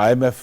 IMF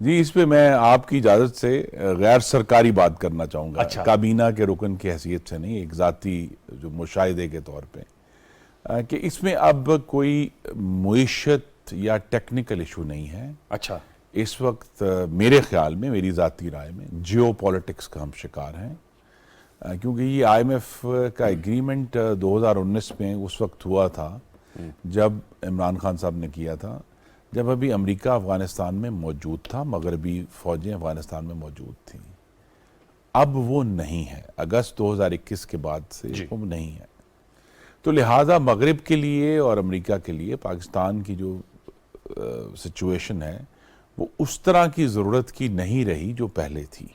جی اس پہ میں آپ کی اجازت سے غیر سرکاری بات کرنا چاہوں گا، اچھا۔ کابینہ کے رکن کی حیثیت سے نہیں، ایک ذاتی جو مشاہدے کے طور پہ، کہ اس میں اب کوئی معیشت یا ٹیکنیکل ایشو نہیں ہے۔ اچھا، اس وقت میرے خیال میں، میری ذاتی رائے میں، جیو پولیٹکس کا ہم شکار ہیں، کیونکہ یہ آئی ایم ایف کا ایگریمنٹ 2019 میں اس وقت ہوا تھا جب عمران خان صاحب نے کیا تھا، جب ابھی امریکہ افغانستان میں موجود تھا، مغربی فوجیں افغانستان میں موجود تھیں۔ اب وہ نہیں ہے، اگست 2021 کے بعد سے وہ نہیں ہے، تو لہٰذا مغرب کے لیے اور امریکہ کے لیے پاکستان کی جو سچویشن ہے وہ اس طرح کی ضرورت کی نہیں رہی جو پہلے تھی۔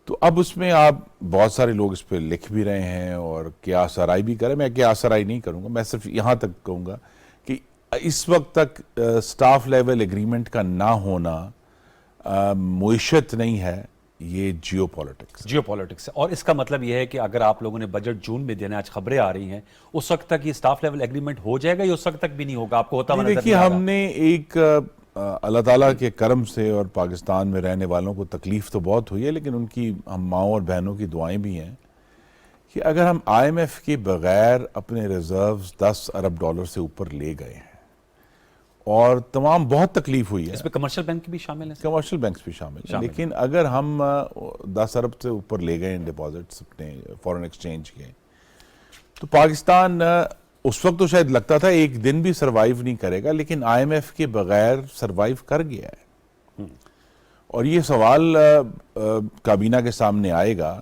تو اب اس میں آپ بہت سارے لوگ اس پہ لکھ بھی رہے ہیں اور قیاس آرائی بھی کریں، میں قیاس آرائی نہیں کروں گا، میں صرف یہاں تک کہوں گا کہ اس وقت تک سٹاف لیول ایگریمنٹ کا نہ ہونا معیشت نہیں ہے، یہ جیو پولیٹکس ہے۔ اور اس کا مطلب یہ ہے کہ اگر آپ لوگوں نے بجٹ جون میں دینا، آج خبریں آ رہی ہیں، اس وقت تک یہ سٹاف لیول ایگریمنٹ ہو جائے گا یا اس وقت تک بھی نہیں ہوگا؟ آپ کو ہوتا ہوا نظر دیکھیے، نہیں آ رہا؟ ہم نے ایک اللہ تعالیٰ کے کرم سے، اور پاکستان میں رہنے والوں کو تکلیف تو بہت ہوئی ہے، لیکن ان کی ہم ماؤں اور بہنوں کی دعائیں بھی ہیں کہ اگر ہم آئی ایم ایف کے بغیر اپنے ریزروز 10 ارب ڈالر سے اوپر لے گئے ہیں، اور تمام بہت تکلیف ہوئی ہے، اس میں کمرشل بینک بھی شامل ہیں؟ کمرشل بینکس بھی شامل ہیں، لیکن اگر ہم 10 ارب سے اوپر لے گئے ہیں ڈپازٹس اپنے فورن ایکسچینج کے، تو پاکستان اس وقت تو شاید لگتا تھا ایک دن بھی سروائیو نہیں کرے گا، لیکن آئی ایم ایف کے بغیر سروائیو کر گیا ہے۔ اور یہ سوال کابینہ کے سامنے آئے گا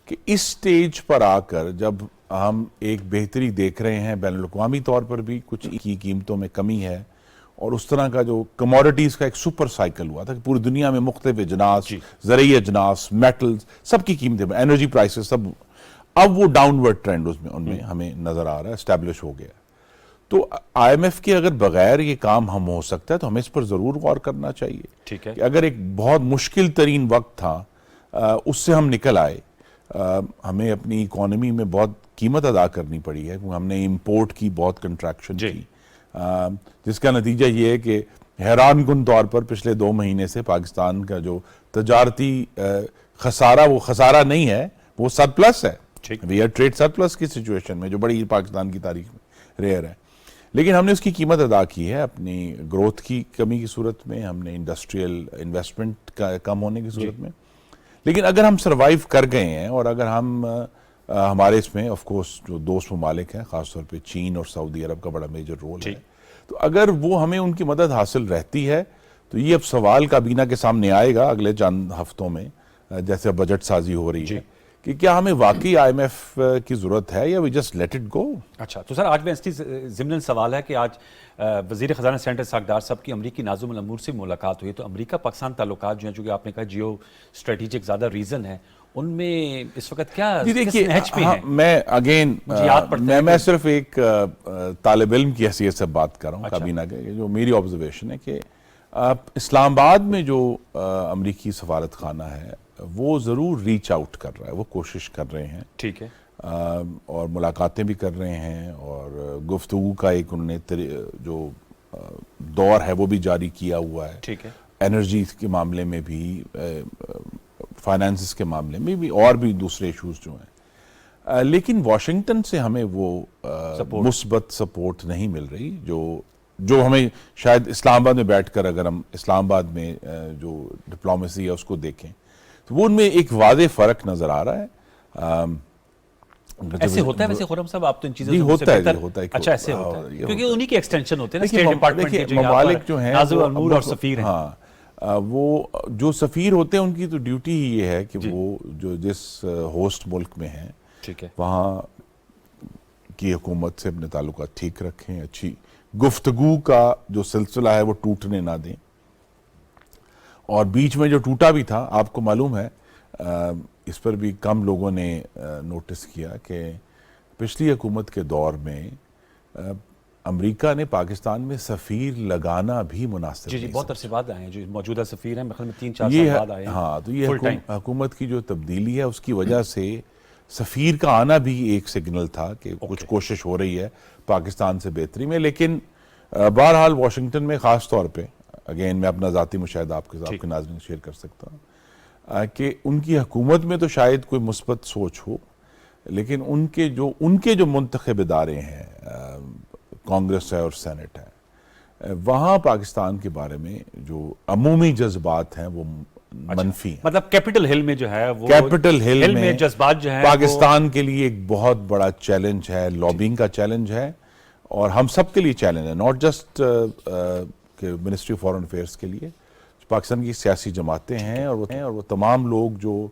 کہ اس سٹیج پر آ کر جب ہم ایک بہتری دیکھ رہے ہیں، بین الاقوامی طور پر بھی کچھ کی قیمتوں میں کمی ہے، اور اس طرح کا جو کموڈیٹیز کا ایک سپر سائیکل ہوا تھا کہ پوری دنیا میں مختلف اجناس، زرعی اجناس، میٹلز، سب کی قیمتیں، انرجی پرائسز، سب، اب وہ ڈاؤن ورڈ ٹرینڈ ان میں ہمیں نظر آ رہا ہے، اسٹیبلش ہو گیا۔ تو آئی ایم ایف کے اگر بغیر یہ کام ہم ہو سکتا ہے تو ہمیں اس پر ضرور غور کرنا چاہیے۔ ٹھیک ہے، کہ اگر ایک بہت مشکل ترین وقت تھا، اس سے ہم نکل آئے، ہمیں اپنی اکانومی میں بہت قیمت ادا کرنی پڑی ہے، کیونکہ ہم نے امپورٹ کی بہت کنٹریکشن کی، جس کا نتیجہ یہ ہے کہ حیران کن طور پر پچھلے 2 مہینے سے پاکستان کا جو تجارتی خسارہ، وہ خسارہ نہیں ہے، وہ سرپلس ہے، وی آر ٹریڈ سرپلس کی سچویشن میں، جو بڑی پاکستان کی تاریخ میں ریئر ہے، لیکن ہم نے اس کی قیمت ادا کی ہے اپنی گروتھ کی کمی کی صورت میں، ہم نے انڈسٹریل انویسٹمنٹ کا کم ہونے کی صورت میں۔ لیکن اگر ہم سروائیو کر گئے ہیں، اور اگر ہم ہمارے اس میں آف کورس جو دوست ممالک ہیں، خاص طور پہ چین اور سعودی عرب کا بڑا میجر رول ہے، تو اگر وہ ہمیں ان کی مدد حاصل رہتی ہے تو یہ اب سوال کابینہ کے سامنے آئے گا اگلے چند ہفتوں میں، جیسے بجٹ سازی ہو رہی ہے، کہ کیا ہمیں واقعی آئی ایم ایف کی ضرورت ہے یا we just let it go. اچھا، تو سر آج میں ضمن سوال ہے کہ آج وزیر خزانہ سینیٹر اسحاق ڈار صاحب کی امریکی ناظم الامور سے ملاقات ہوئی، تو امریکہ پاکستان تعلقات جو ہیں، جو کہ آپ نے کہا جیو اسٹریٹجک زیادہ ریزن ہے، ان میں اس وقت کیا کس نہج پہ ہیں؟ میں اگین میں صرف ایک طالب علم کی حیثیت سے بات کر رہا ہوں کابینہ کے، جو میری آبزرویشن ہے کہ اسلام آباد میں جو امریکی سفارت خانہ ہے وہ ضرور ریچ آؤٹ کر رہا ہے، وہ کوشش کر رہے ہیں، ٹھیک ہے، اور ملاقاتیں بھی کر رہے ہیں، اور گفتگو کا ایک انہوں نے جو دور ہے وہ بھی جاری کیا ہوا ہے، ٹھیک ہے، انرجی کے معاملے میں بھی، فائنانسز کے معاملے میں بھی، اور بھی دوسرے ایشوز جو ہیں، لیکن واشنگٹن سے ہمیں وہ مثبت سپورٹ نہیں مل رہی جو ہمیں شاید اسلام آباد میں بیٹھ کر، اگر ہم اسلام آباد میں جو ڈپلومیسی ہے اس کو دیکھیں تو وہ ان میں ایک واضح فرق نظر آ رہا ہے۔ ایسے ہوتا ہے ویسے خرم صاحب، آپ تو ان چیزوں سے ہوتا ہے۔ اچھا، ایسے ہوتا ہے کیونکہ انہی کے ایکسٹینشن ہوتے ہیں نا، اسٹیٹ ڈپارٹمنٹ کے ممالک جو ہیں، ناظم الامور اور سفیر ہیں، وہ جو سفیر ہوتے ہیں ان کی تو ڈیوٹی ہی یہ ہے کہ وہ جو جس ہوسٹ ملک میں ہیں، ٹھیک ہے، وہاں کی حکومت سے اپنے تعلقات ٹھیک رکھیں، اچھی گفتگو کا جو سلسلہ ہے وہ ٹوٹنے نہ دیں۔ اور بیچ میں جو ٹوٹا بھی تھا، آپ کو معلوم ہے، اس پر بھی کم لوگوں نے نوٹس کیا کہ پچھلی حکومت کے دور میں امریکہ نے پاکستان میں سفیر لگانا بھی مناسب نہیں جی بہت عرصے بعد آئے ہیں جو موجودہ سفیر ہیں، میرے خیال میں 3-4 سال بعد آئے ہیں۔ ہاں، تو یہ حکومت کی جو تبدیلی ہے اس کی وجہ سے سفیر کا آنا بھی ایک سگنل تھا کہ کچھ کوشش ہو رہی ہے پاکستان سے بہتری میں، لیکن بہرحال واشنگٹن میں خاص طور پہ اگین میں اپنا ذاتی مشاہدہ آپ کے ساتھ آپ کے ناظرین شیئر کر سکتا ہوں کہ ان کی حکومت میں تو شاید کوئی مثبت سوچ ہو، لیکن ان کے جو منتخب ادارے ہیں، کانگریس ہے اور سینٹ ہے، وہاں پاکستان کے بارے میں جو عمومی جذبات ہیں وہ منفی ہیں. مطلب کیپٹل ہل میں جو ہے وہ کیپٹل ہل میں جذبات جو ہیں پاکستان کے لیے ایک بہت بڑا چیلنج ہے، لابنگ کا چیلنج ہے، اور ہم سب کے لیے چیلنج ہے، not just ministry of foreign affairs کے لیے. پاکستان کی سیاسی جماعتیں ہیں اور وہ تمام لوگ جو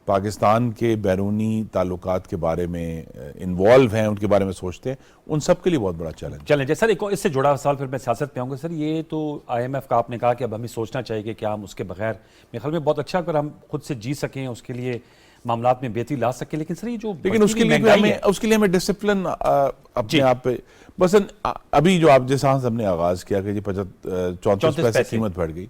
پاکستان کے بیرونی تعلقات کے بارے میں انوالو ہیں، ان کے بارے میں سوچتے ہیں، ان سب کے لیے بہت بڑا چیلنج ہے. سر ایک اس سے جڑا سوال پھر میں سیاست پہ آؤں گا. سر یہ تو آئی ایم ایف کا آپ نے کہا کہ اب ہمیں سوچنا چاہیے کہ کیا ہم اس کے بغیر، میرے خیال میں بہت اچھا اگر ہم خود سے جی سکیں، اس کے لیے معاملات میں بہتری لا سکیں، لیکن سر یہ جو اس کے لیے ہمیں ڈسپلن اپنے آپ پہ، بس ابھی جو آپ جیسا ہم نے آغاز کیا کہ 34 پیسے قیمت بڑھ گئی،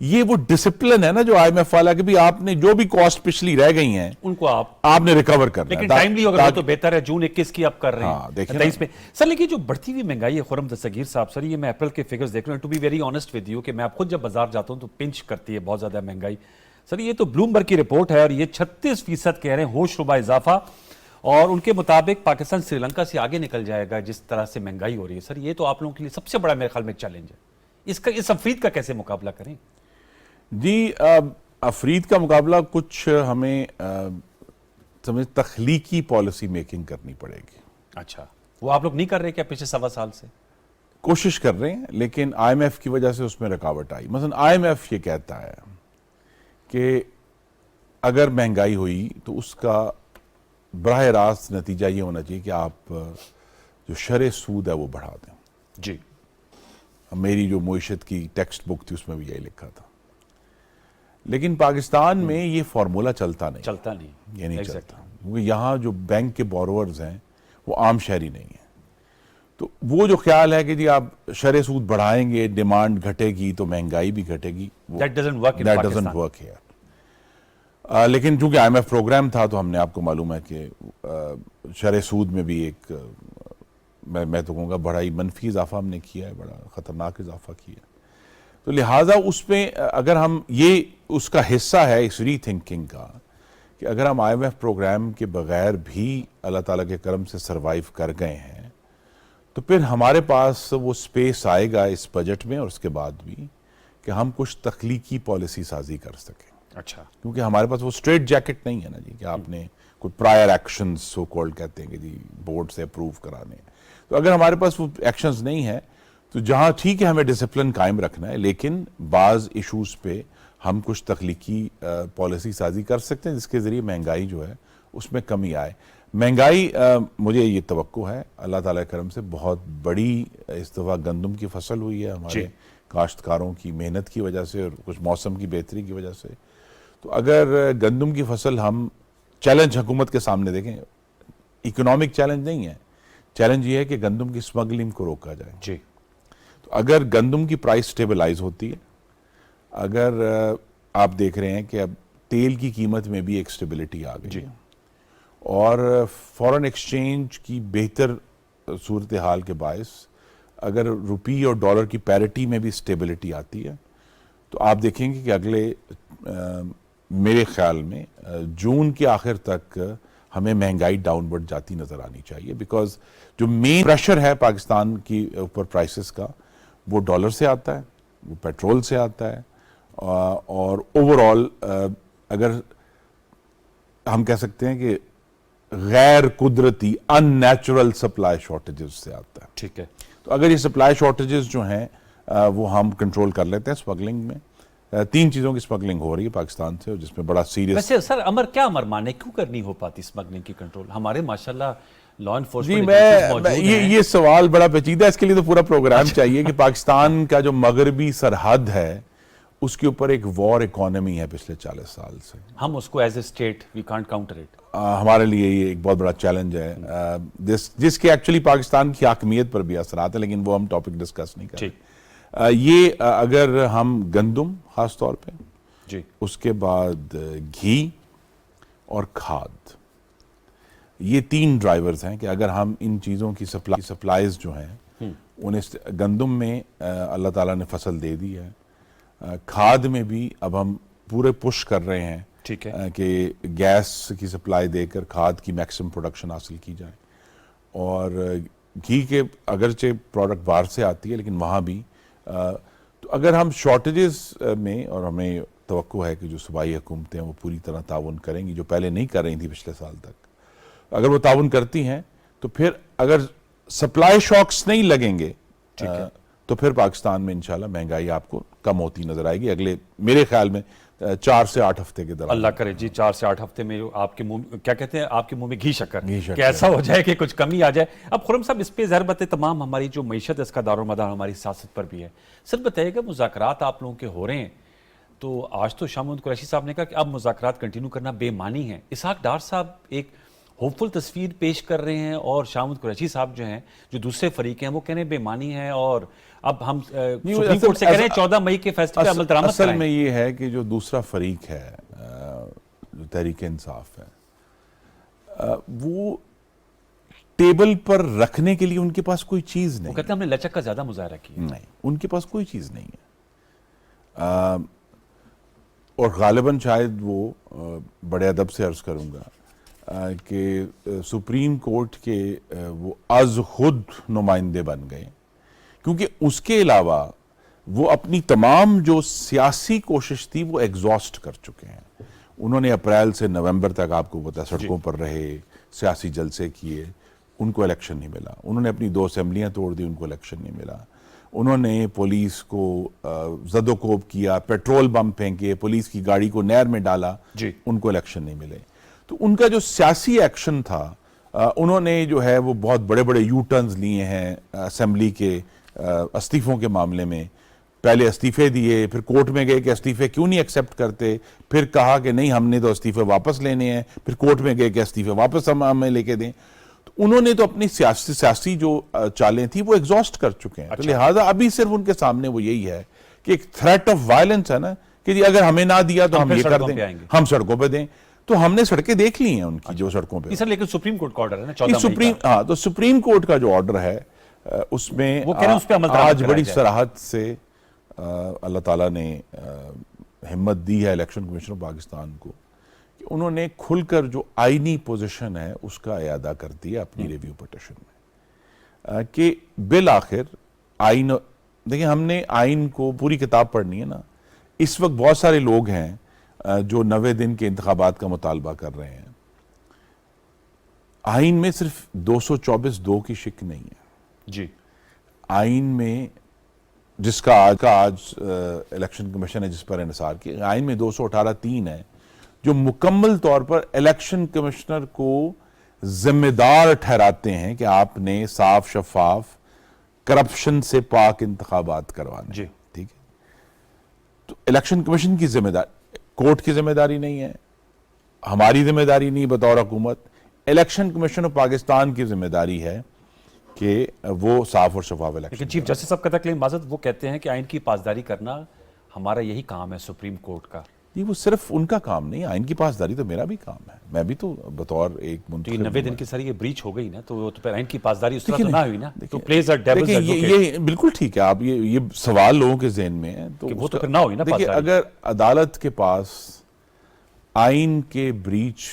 یہ وہ ڈسپلن ہے نا جو آئی ایم ایف والا کہ بھی آپ نے جو بھی کاسٹ پچھلی رہ گئی ہیں ان کو آپ نے ریکور کرنا ہے، لیکن ٹائملی اگر ہو تو بہتر ہے. جون 21 کی آپ کر رہے ہیں 23 پہ. سر لیکن جو بڑھتی ہوئی مہنگائی ہے خرم دستگیر صاحب، سر یہ میں اپریل کے فگرز دیکھ رہا ہوں، to be very honest with you, کہ میں آپ خود جب بازار جاتا ہوں تو پنچ کرتی ہے بہت زیادہ مہنگائی. سر یہ تو بلومبرگ کی رپورٹ ہے اور یہ 36% کہہ رہے ہیں ہوش ربا اضافہ، اور ان کے مطابق پاکستان سری لنکا سے آگے نکل جائے گا جس طرح سے مہنگائی ہو رہی ہے. سر یہ تو آپ لوگوں کے لیے سب سے بڑا میرے خیال میں چیلنج ہے. اس افرید کا کیسے مقابلہ کریں؟ جی افرید کا مقابلہ کچھ ہمیں تخلیقی پالیسی میکنگ کرنی پڑے گی. اچھا، وہ آپ لوگ نہیں کر رہے کیا پچھلے 1.25 سال سے؟ کوشش کر رہے ہیں، لیکن آئی ایم ایف کی وجہ سے اس میں رکاوٹ آئی. مثلا آئی ایم ایف یہ کہتا ہے کہ اگر مہنگائی ہوئی تو اس کا براہ راست نتیجہ یہ ہونا چاہیے کہ آپ جو شرح سود ہے وہ بڑھا دیں. جی، میری جو معیشت کی ٹیکسٹ بک تھی اس میں بھی یہی لکھا تھا، لیکن پاکستان میں یہ فارمولا چلتا نہیں. یہ نہیں چلتا، کیونکہ یہاں جو بینک کے بورورز ہیں وہ عام شہری نہیں ہیں. تو وہ جو خیال ہے کہ جی آپ شرح سود بڑھائیں گے، ڈیمانڈ گھٹے گی تو مہنگائی بھی گھٹے گی، That doesn't work here. لیکن چونکہ آئی ایم ایف پروگرام تھا تو ہم نے آپ کو معلوم ہے کہ شرح سود میں بھی ایک میں تو کہوں گا بڑا ہی منفی اضافہ ہم نے کیا ہے، بڑا خطرناک اضافہ کیا ہے. تو لہٰذا اس میں اگر ہم یہ اس کا حصہ ہے اس ری تھنکنگ کا کہ اگر ہم آئی ایم ایف پروگرام کے بغیر بھی اللہ تعالیٰ کے کرم سے سروائیو کر گئے ہیں تو پھر ہمارے پاس وہ سپیس آئے گا اس بجٹ میں اور اس کے بعد بھی کہ ہم کچھ تخلیقی پالیسی سازی کر سکیں. اچھا، کیونکہ ہمارے پاس وہ اسٹریٹ جیکٹ نہیں ہے نا جی کہ آپ نے کوئی پرائر ایکشنز سو کالڈ کہتے ہیں کہ جی بورڈ سے اپروو کرانے ہیں. تو اگر ہمارے پاس وہ ایکشنز نہیں ہیں تو جہاں ٹھیک ہے ہمیں ڈسپلن قائم رکھنا ہے، لیکن بعض ایشوز پہ ہم کچھ تخلیقی پالیسی سازی کر سکتے ہیں جس کے ذریعے مہنگائی جو ہے اس میں کمی آئے. مہنگائی مجھے یہ توقع ہے اللہ تعالیٰ کے کرم سے بہت بڑی اس دفعہ گندم کی فصل ہوئی ہے ہمارے کاشتکاروں کی محنت کی وجہ سے اور کچھ موسم کی بہتری کی وجہ سے. تو اگر گندم کی فصل ہم چیلنج حکومت کے سامنے دیکھیں، اکنامک چیلنج نہیں ہے، چیلنج یہ ہے کہ گندم کی سمگلنگ کو روکا جائے. جی، تو اگر گندم کی پرائس سٹیبلائز ہوتی ہے، اگر آپ دیکھ رہے ہیں کہ اب تیل کی قیمت میں بھی ایک سٹیبلٹی آ گئی ہے اور فورن ایکسچینج کی بہتر صورتحال کے باعث اگر روپی اور ڈالر کی پیرٹی میں بھی سٹیبلٹی آتی ہے تو آپ دیکھیں گے کہ اگلے میرے خیال میں جون کے آخر تک ہمیں مہنگائی ڈاؤن ورڈ جاتی نظر آنی چاہیے. بیکاز جو مین پریشر ہے پاکستان کی اوپر پرائسز کا وہ ڈالر سے آتا ہے، وہ پیٹرول سے آتا ہے، اور اوورآل اگر ہم کہہ سکتے ہیں کہ غیر قدرتی ان نیچرل سپلائی شارٹیجز سے آتا ہے. ٹھیک ہے. تو اگر یہ سپلائی شارٹیجز جو ہیں وہ ہم کنٹرول کر لیتے ہیں اسمگلنگ میں. 3 چیزوں کی اسمگلنگ ہو رہی ہے پاکستان سے جس میں بڑا سیریس. ویسے سر امر مانے کیوں کرنی ہو پاتی اسمگلنگ کی کنٹرول؟ ہمارے ماشاءاللہ لا انفورسمنٹ یہ سوال بڑا پیچیدہ ہے، اس کے لیے تو پورا پروگرام چاہیے کہ پاکستان کا جو مغربی سرحد ہے اس کے اوپر ایک وار اکانومی ہے پچھلے 40 سال سے. ہم اس کو as a state we can't counter it. ہمارے لیے یہ ایک بہت بڑا چیلنج ہے جس کے ایکچولی پاکستان کی حاکمیت پر بھی اثرات ہیں، لیکن وہ ہم ٹاپک ڈسکس نہیں کریں. یہ اگر ہم گندم خاص طور پہ جی، اس کے بعد گھی اور کھاد، یہ 3 ڈرائیورز ہیں کہ اگر ہم ان چیزوں کی سپلائز جو ہیں انہیں گندم میں اللہ تعالیٰ نے فصل دے دی ہے، کھاد میں بھی اب ہم پورے پش کر رہے ہیں ٹھیک ہے کہ گیس کی سپلائی دے کر کھاد کی میکسیمم پروڈکشن حاصل کی جائے. اور گھی کے اگرچہ پروڈکٹ باہر سے آتی ہے لیکن وہاں بھی تو اگر ہم شارٹیجز میں، اور ہمیں توقع ہے کہ جو صوبائی حکومتیں وہ پوری طرح تعاون کریں گی، جو پہلے نہیں کر رہی تھی پچھلے سال تک، اگر وہ تعاون کرتی ہیں تو پھر اگر سپلائی شاکس نہیں لگیں گے تو پھر پاکستان میں انشاءاللہ مہنگائی آپ کو کم ہوتی نظر آئے گی اگلے میرے خیال میں 4 سے 8 ہفتے کے دوران. اللہ کرے جی 4 سے 8 ہفتے میں آپ کے منہ کیا کہتے ہیں، آپ کے منہ میں گھی شکر کہ ایسا ہو جائے کہ کچھ کمی آ جائے. اب خرم صاحب اس پہ ضربت تمام ہماری جو معیشت ہے اس کا دار و مدار ہماری سیاست پر بھی ہے. سر بتائیے گا مذاکرات آپ لوگوں کے ہو رہے ہیں تو آج تو شاہ محمود قریشی صاحب نے کہا کہ اب مذاکرات کنٹینیو کرنا بے معنی ہے. اسحاق ڈار صاحب ایک ہوپ فل تصویر پیش کر رہے ہیں اور شاہ محمود قریشی صاحب جو ہیں جو دوسرے فریق ہیں وہ کہہ رہے ہیں بے معنی ہے اور اب ہم سپریم کورٹ سے کہہ رہے ہیں 14 مئی کے فیصلے پہ عمل درآمد کرائیں. اصل میں یہ ہے کہ جو دوسرا فریق ہے جو تحریک انصاف ہے وہ ٹیبل پر رکھنے کے لیے ان کے پاس کوئی چیز نہیں. وہ کہتے ہیں ہم نے لچک کا زیادہ مظاہرہ کیا. نہیں، ان کے پاس کوئی چیز نہیں ہے. اور غالباً شاید وہ بڑے ادب سے عرض کروں گا کہ سپریم کورٹ کے وہ از خود نمائندے بن گئے، کیونکہ اس کے علاوہ وہ اپنی تمام جو سیاسی کوشش تھی وہ ایگزاسٹ کر چکے ہیں. انہوں نے اپریل سے نومبر تک آپ کو پتا سڑکوں پر رہے، سیاسی جلسے کیے، ان کو الیکشن نہیں ملا. انہوں نے اپنی 2 اسمبلیاں توڑ دی، ان کو الیکشن نہیں ملا. انہوں نے پولیس کو زد و کوب کیا، پیٹرول بم پھینکے، پولیس کی گاڑی کو نہر میں ڈالا، ان کو الیکشن نہیں ملے. تو ان کا جو سیاسی ایکشن تھا انہوں نے جو ہے وہ بہت بڑے بڑے یو ٹرنز لیے ہیں اسمبلی کے استعفوں کے معاملے میں. پہلے استعفے دیے، پھر کورٹ میں گئے کہ استعفے کیوں نہیں ایکسیپٹ کرتے، پھر کہا کہ نہیں ہم نے تو استعفے واپس لینے ہیں، پھر کورٹ میں گئے کہ استعفے واپس ہمیں لے کے دیں. تو انہوں نے تو اپنی سیاسی جو چالیں تھیں وہ ایگزاسٹ کر چکے ہیں. تو لہٰذا ابھی صرف ان کے سامنے وہ یہی ہے کہ ایک تھریٹ آف وائلنس ہے نا کہ جی اگر ہمیں نہ دیا تو ہم یہ کر دیں، ہم سڑکوں پہ دیں. تو ہم نے سڑکیں دیکھ لی ہیں ان کی جو سڑکوں پہ. سر لیکن سپریم کورٹ کا آرڈر ہے نا 14 مئی کا. ہاں، تو سپریم کورٹ کا جو آرڈر ہے اس میں آج بڑی صراحت سے اللہ تعالیٰ نے ہمت دی ہے الیکشن کمیشن آف پاکستان کو کہ انہوں نے کھل کر جو آئینی پوزیشن ہے اس کا اعادہ کر دیا اپنی ریویو پٹیشن میں کہ بالآخر آئین. دیکھیں ہم نے آئین کو پوری کتاب پڑھنی ہے نا. اس وقت بہت سارے لوگ ہیں جو 90 دن کے انتخابات کا مطالبہ کر رہے ہیں. آئین میں صرف 224(2) کی شک نہیں ہے جی. آئین میں جس کا آج الیکشن کمیشن ہے جس پر انحصار کیا، آئین میں 218(3) ہے جو مکمل طور پر الیکشن کمشنر کو ذمہ دار ٹھہراتے ہیں کہ آپ نے صاف شفاف کرپشن سے پاک انتخابات کروانے. جی ٹھیک ہے. تو الیکشن کمیشن کی ذمہ داری، کورٹ کی ذمہ داری نہیں ہے، ہماری ذمہ داری نہیں بطور حکومت. الیکشن کمیشن آف پاکستان کی ذمہ داری ہے کہ وہ صاف اور شفاف الیکشن. لیکن چیف جسٹس صاحب کا تکلیم معذرت وہ کہتے ہیں کہ آئین کی پاسداری کرنا ہمارا یہی کام ہے سپریم کورٹ کا. یہ وہ صرف ان کا کام نہیں، آئین کی پاسداری تو میرا بھی کام ہے. میں بھی تو بطور ایک منتخب 90 دن کی سر یہ بریچ ہو گئی نا تو پھر آئین کی پاسداری اس طرح تو نہ ہوئی نا. تو پلیز ا ڈیولز ایڈوکیٹ. یہ بالکل ٹھیک ہے. آپ یہ سوال لوگوں کے ذہن میں ہے تو وہ تو پھر نہ ہوئی نا دیکھیں پاسداری. اگر عدالت کے پاس آئین کے بریچ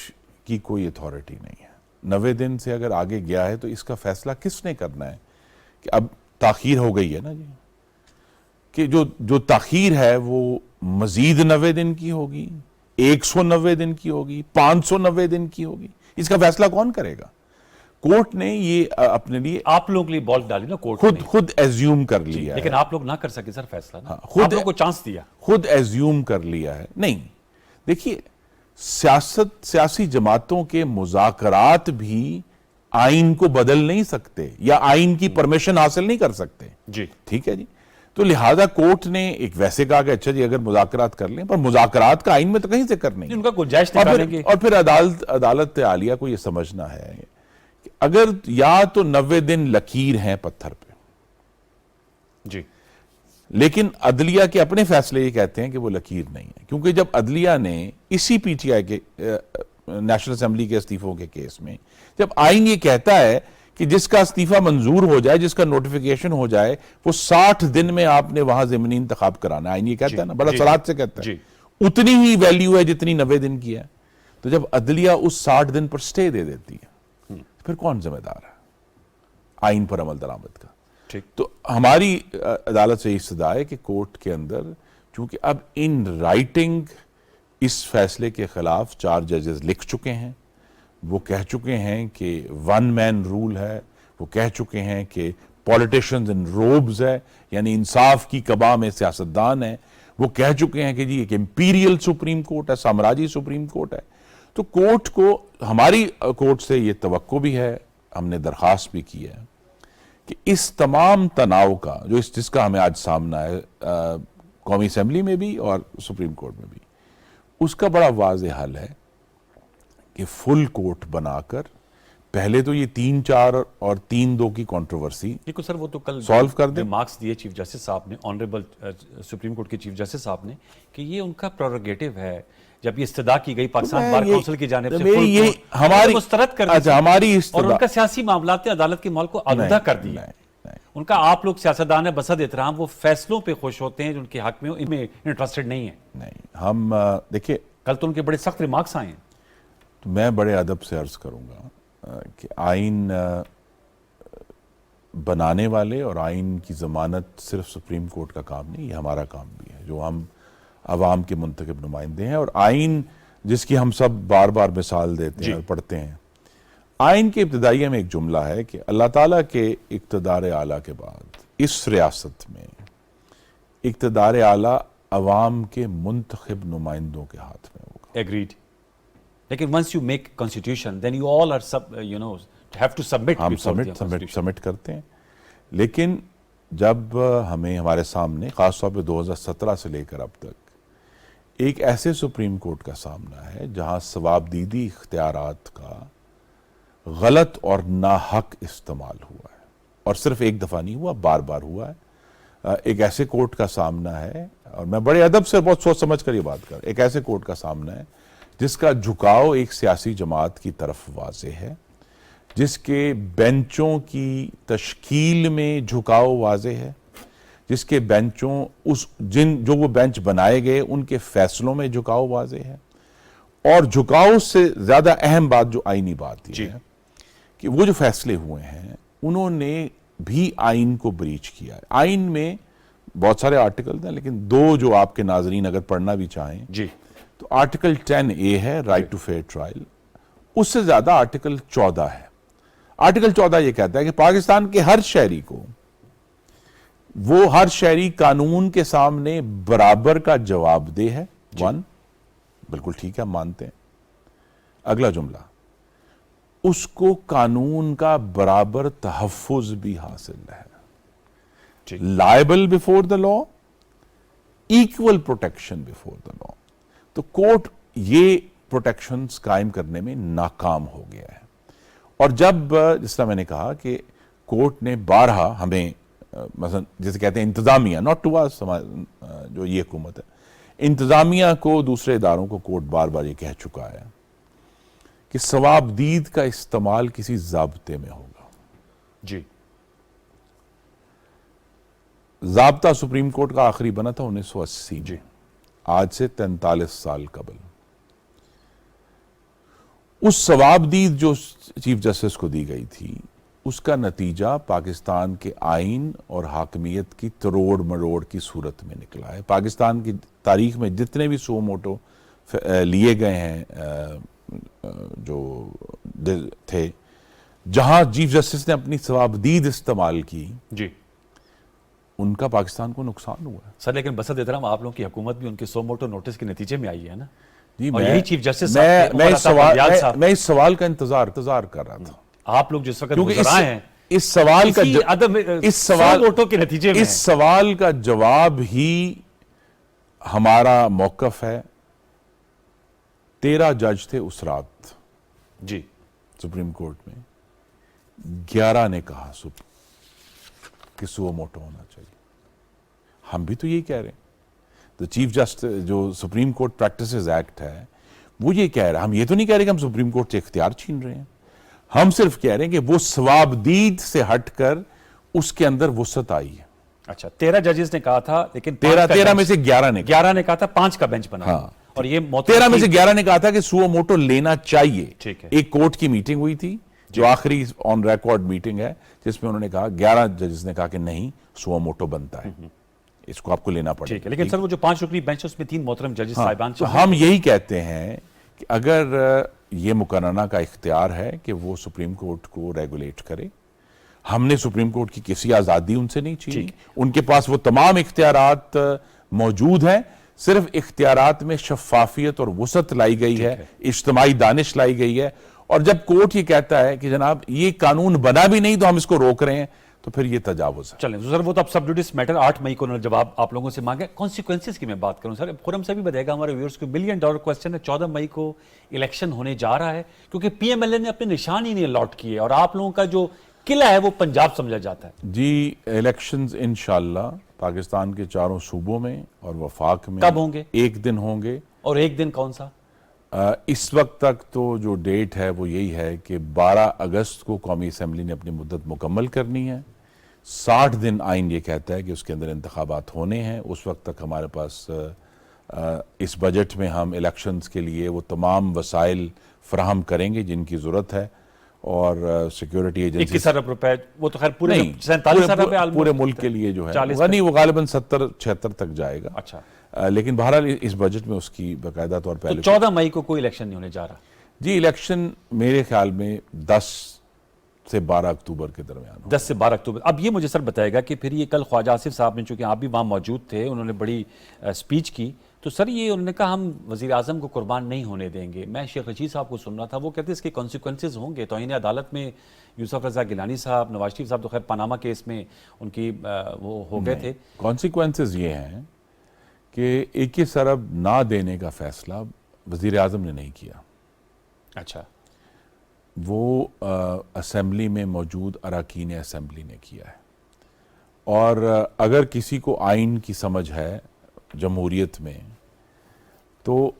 کی کوئی اتھارٹی نہیں ہے، 90 دن سے اگر آگے گیا ہے تو اس کا فیصلہ کس نے کرنا ہے کہ اب تاخیر ہو گئی ہے نا جی، کہ جو تاخیر ہے وہ مزید 90 دن کی ہوگی، 190 دن کی ہوگی، 590 دن کی ہوگی، اس کا فیصلہ کون کرے گا؟ کورٹ نے یہ اپنے لیے آپ لوگ لیے بال ڈالی نا کورٹ نے. خود ایزیوم کر لیا ہے. لیکن آپ لوگ نہ کر سکے سر فیصلہ نا. خود آپ لوگوں کو چانس دیا. خود ایزیوم کر لیا ہے. نہیں دیکھیے سیاسی جماعتوں کے مذاکرات بھی آئین کو بدل نہیں سکتے یا آئین کی پرمیشن حاصل نہیں کر سکتے. جی ٹھیک ہے جی. تو لہذا کورٹ نے ایک ویسے کہا کہ اچھا جی اگر مذاکرات کر لیں، پر مذاکرات کا آئین میں تو کہیں ذکر نہیں. ان کا گنجائش نکالیں گے. اور پھر عدالت عالیہ کو یہ سمجھنا ہے کہ اگر یا تو 90 دن لکیر ہیں پتھر پہ جی، لیکن عدلیہ کے اپنے فیصلے یہ کہتے ہیں کہ وہ لکیر نہیں ہے. کیونکہ جب عدلیہ نے اسی پی ٹی آئی کے نیشنل اسمبلی کے استعفوں کے کیس میں جب آئین یہ کہتا ہے کہ جس کا استعفیٰ منظور ہو جائے، جس کا نوٹیفیکیشن ہو جائے، وہ 60 دن میں آپ نے وہاں ضمنی انتخاب کرانا ہے. آئین یہ کہتا ہے نا، بڑا صراحت سے کہتا ہے. اتنی ہی ویلیو ہے جتنی 90 دن کی ہے. تو جب عدلیہ اس 60 دن پر سٹے دے دیتی ہے، پھر کون ذمہ دار ہے آئین پر عمل درآمد کا؟ تو ہماری عدالت سے استدعا ہے کہ کورٹ کے اندر، چونکہ اب ان رائٹنگ اس فیصلے کے خلاف 4 ججز لکھ چکے ہیں، وہ کہہ چکے ہیں کہ ون مین رول ہے، وہ کہہ چکے ہیں کہ پولیٹیشنز ان روبز ہے، یعنی انصاف کی قبا میں سیاستدان ہیں، وہ کہہ چکے ہیں کہ جی ایک امپیریل سپریم کورٹ ہے، سامراجی سپریم کورٹ ہے. تو کورٹ کو، ہماری کورٹ سے یہ توقع بھی ہے، ہم نے درخواست بھی کی ہے کہ اس تمام تناؤ کا جس کا ہمیں آج سامنا ہے قومی اسمبلی میں بھی اور سپریم کورٹ میں بھی، اس کا بڑا واضح حل ہے کہ فل کورٹ بنا کر پہلے تو یہ 3-4 اور 3-2 کی کنٹروورسی لیکن سر وہ تو کل سالو کر دیں. مارکس دیے چیف جسٹس صاحب نے، آنریبل سپریم کورٹ کے چیف جسٹس صاحب نے، کہ یہ ان کا پروگیٹو ہے. جب یہ استدعا کی گئی پاکستان بار کونسل کی جانب سے، یہ ہماری مسترد کر دی ہماری اور ان کا سیاسی معاملات نے عدالت کے مال کو آلودہ کر دیا. ان کا آپ لوگ سیاستدان ہیں بصد احترام، وہ فیصلوں پہ خوش ہوتے ہیں جو ان کے حق میں، ان میں انٹرسٹڈ نہیں ہیں. نہیں، ہم دیکھیں کل تو ان کے بڑے سخت ریمارکس آئے ہیں. تو میں بڑے ادب سے عرض کروں گا کہ آئین بنانے والے اور آئین کی ضمانت صرف سپریم کورٹ کا کام نہیں، یہ ہمارا کام بھی ہے، جو ہم عوام کے منتخب نمائندے ہیں. اور آئین جس کی ہم سب بار بار مثال دیتے ہیں اور پڑھتے ہیں، آئین کے ابتدائیہ میں ایک جملہ ہے کہ اللہ تعالیٰ کے اقتدار اعلیٰ کے بعد اس ریاست میں اقتدار اعلیٰ عوام کے منتخب نمائندوں کے ہاتھ میں ہوگا. ایگریڈ. لیکن once you make constitution then you all are have to submit. ہم سبمٹ کرتے ہیں، لیکن جب ہمارے سامنے خاص طور پہ 2017 سے لے کر اب تک ایک ایسے سپریم کورٹ کا سامنا ہے جہاں ثوابدیدی اختیارات کا غلط اور ناحق استعمال ہوا ہے، اور صرف ایک دفعہ نہیں ہوا، بار بار ہوا ہے. ایک ایسے کورٹ کا سامنا ہے، اور میں بڑے ادب سے بہت سوچ سمجھ کر یہ بات کر، ایک ایسے کورٹ کا سامنا ہے جس کا جھکاؤ ایک سیاسی جماعت کی طرف واضح ہے، جس کے بینچوں کی تشکیل میں جھکاؤ واضح ہے، جس کے بینچوں جو وہ بینچ بنائے گئے ان کے فیصلوں میں جھکاؤ واضح ہے. اور جھکاؤ سے زیادہ اہم بات جو آئینی بات یہ ہے کہ وہ جو فیصلے ہوئے ہیں انہوں نے بھی آئین کو بریچ کیا ہے. آئین میں بہت سارے آرٹیکل ہیں، لیکن 2 جو آپ کے ناظرین اگر پڑھنا بھی چاہیں تو آرٹیکل 10A ہے، رائٹ ٹو فیئر ٹرائل. اس سے زیادہ آرٹیکل 14 ہے. آرٹیکل 14 یہ کہتا ہے کہ پاکستان کے ہر شہری کو، وہ ہر شہری قانون کے سامنے برابر کا جواب دہ ہے. 1 بالکل ٹھیک ہے، ہم مانتے ہیں. اگلا جملہ، اس کو قانون کا برابر تحفظ بھی حاصل ہے. Liable before the law, equal protection before the law. تو کورٹ یہ پروٹیکشنز قائم کرنے میں ناکام ہو گیا ہے. اور جب جس طرح میں نے کہا کہ کورٹ نے بارہا ہمیں، مثلا جیسے کہتے ہیں انتظامیہ، ناٹ ٹو اس، جو یہ حکومت ہے، انتظامیہ کو، دوسرے اداروں کو کورٹ بار بار یہ کہہ چکا ہے کہ ثوابدید کا استعمال کسی ضابطے میں ہوگا. ضابطہ سپریم کورٹ کا آخری بنا تھا 1980 میں، آج سے 43 سال قبل. اس ثوابدید جو چیف جسٹس کو دی گئی تھی، اس کا نتیجہ پاکستان کے آئین اور حاکمیت کی تروڑ مروڑ کی صورت میں نکلا ہے. پاکستان کی تاریخ میں جتنے بھی سو موٹو لیے گئے ہیں جو تھے، جہاں چیف جسٹس نے اپنی ثوابدید استعمال کی، ان کا پاکستان کو نقصان ہوا ہے. سر لیکن بصد احترام آپ لوگوں کی حکومت بھی ان کے سو موٹو نوٹس کے نتیجے میں آئی ہے نا. جی، اور یہی چیف جسٹس میں اس سوال کا انتظار کر رہا تھا. آپ لوگ جس وقت گزر آئے ہیں اس سوال کا جواب ہی ہمارا موقف ہے. 13 جج تھے اس رات سپریم کورٹ میں، 11 نے کہا کہ سو موٹو ہونا چاہیے. ہم بھی تو یہی کہہ رہے ہیں. تو چیف جسٹس جو سپریم کورٹ پریکٹسز ایکٹ ہے وہ یہ کہہ رہا ہے. ہم یہ تو نہیں کہہ رہے کہ ہم سپریم کورٹ سے اختیار چھین رہے ہیں. ہم صرف کہہ رہے ہیں کہ وہ ثوابدید سے ہٹ کر اس کے اندر وسعت آئی ہے. اچھا 13 ججز نے کہا تھا لیکن 13 میں سے 11 نے 11 نے کہا تھا 5 کا بینچ بنا. اور یہ 13 میں سے 11 نے کہا تھا کہ سو موٹو لینا چاہیے. ٹھیک ہے. ایک کورٹ کی میٹنگ ہوئی تھی جو آخری آن ریکارڈ میٹنگ ہے جس میں انہوں نے کہا 11 ججز نے کہا کہ نہیں سو موٹو بنتا ہے, اس کو آپ کو لینا پڑے. ٹھیک ہے لیکن سر وہ جو 5 رکنی بینچ ہے اس میں 3 محترم ججز صاحبان. تو ہم یہی کہتے ہیں کہ اگر یہ مقننہ کا اختیار ہے کہ وہ سپریم کورٹ کو ریگولیٹ کرے, ہم نے سپریم کورٹ کی کسی آزادی ان سے نہیں چھینی, ان کے پاس وہ تمام اختیارات موجود ہیں, صرف اختیارات میں شفافیت اور وسعت لائی گئی ہے, اجتماعی دانش لائی گئی ہے. اور جب کورٹ یہ کہتا ہے کہ جناب یہ قانون بنا بھی نہیں تو ہم اس کو روک رہے ہیں, تو پھر یہ تجاوز ہے. چلیں سر وہ تو اب سب جوڈیس میٹر 8 مئی کو انہوں نے جواب آپ لوگوں سے مانگا. کانسیکوینسز کی میں بات کروں سر, خرم سے بھی بتائے گا ہمارے ویورز کو, $1 بلین کوسچن ہے, 14 مئی کو الیکشن ہونے جا رہا ہے کیونکہ پی ایم ایل اے نے اپنے نشان ہی نہیں الاٹ کیے اور آپ لوگوں کا جو قلعہ ہے وہ پنجاب سمجھا جاتا ہے. جی الیکشنز انشاءاللہ پاکستان کے چاروں صوبوں میں اور وفاق میں کب ہوں گے؟ ایک دن ہوں گے. اور ایک دن کون سا؟ اس وقت تک تو جو ڈیٹ ہے وہ یہی ہے کہ 12 اگست کو قومی اسمبلی نے اپنی مدت مکمل کرنی ہے. 60 دن آئین یہ کہتا ہے کہ اس کے اندر انتخابات ہونے ہیں. اس وقت تک ہمارے پاس اس بجٹ میں ہم الیکشنز کے لیے وہ تمام وسائل فراہم کریں گے جن کی ضرورت ہے, اور سیکیورٹی ایجنسی 21 ارب روپے وہ تو خیر پورے 47 ارب ہے پورے ملک کے لیے جو ہے نہیں, وہ غالباً 70-76 تک جائے گا. اچھا لیکن بہرحال اس بجٹ میں اس کی باقاعدہ طور پہ 14 مئی کو کوئی الیکشن نہیں ہونے جا رہا. جی الیکشن میرے خیال میں 10 سے 12 اکتوبر کے درمیان 10 سے 12 اکتوبر. اب یہ مجھے سر بتائے گا کہ پھر یہ کل خواجہ آصف صاحب نے, چونکہ آپ بھی وہاں موجود تھے, انہوں نے بڑی سپیچ کی, تو سر یہ انہوں نے کہا ہم وزیر اعظم کو قربان نہیں ہونے دیں گے. میں شیخ رشید صاحب کو سن رہا تھا, وہ کہتے ہیں اس کے کانسیکوینسز ہوں گے. توہین عدالت میں یوسف رضا گیلانی صاحب, نواز شریف صاحب تو خیر پاناما کیس میں ان کی وہ ہو گئے تھے. کانسیکوینسز یہ ہیں کہ 21 ارب نہ دینے کا فیصلہ وزیر اعظم نے نہیں کیا. اچھا وہ اسمبلی میں موجود اراکین اسمبلی نے کیا ہے. اور اگر کسی کو آئین کی سمجھ ہے جمہوریت میں, تو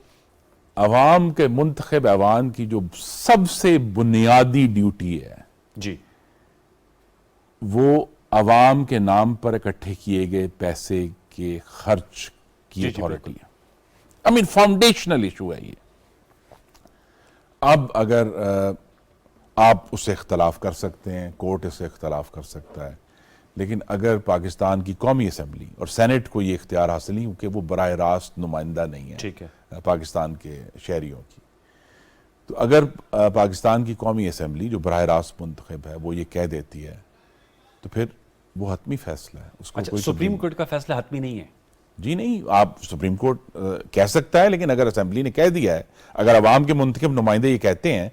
عوام کے منتخب عوام کی جو سب سے بنیادی ڈیوٹی ہے جی, وہ عوام کے نام پر اکٹھے کیے گئے پیسے کے خرچ کی اتھارٹی ہے. I mean فاؤنڈیشنل ایشو ہے یہ. اب اگر آپ اس سے اختلاف کر سکتے ہیں, کورٹ اس سے اختلاف کر سکتا ہے, لیکن اگر پاکستان کی قومی اسمبلی اور سینٹ کو یہ اختیار حاصل نہیں کیونکہ وہ براہ راست نمائندہ نہیں ہے ٹھیک ہے پاکستان کے شہریوں کی, تو اگر پاکستان کی قومی اسمبلی جو براہ راست منتخب ہے وہ یہ کہہ دیتی ہے تو پھر وہ حتمی فیصلہ ہے. اس کو اچھا سپریم کورٹ کا فیصلہ حتمی نہیں ہے؟ جی نہیں, آپ سپریم کورٹ کہہ سکتا ہے, لیکن اگر اسمبلی نے کہہ دیا ہے, اگر عوام کے منتخب نمائندے یہ کہتے ہیں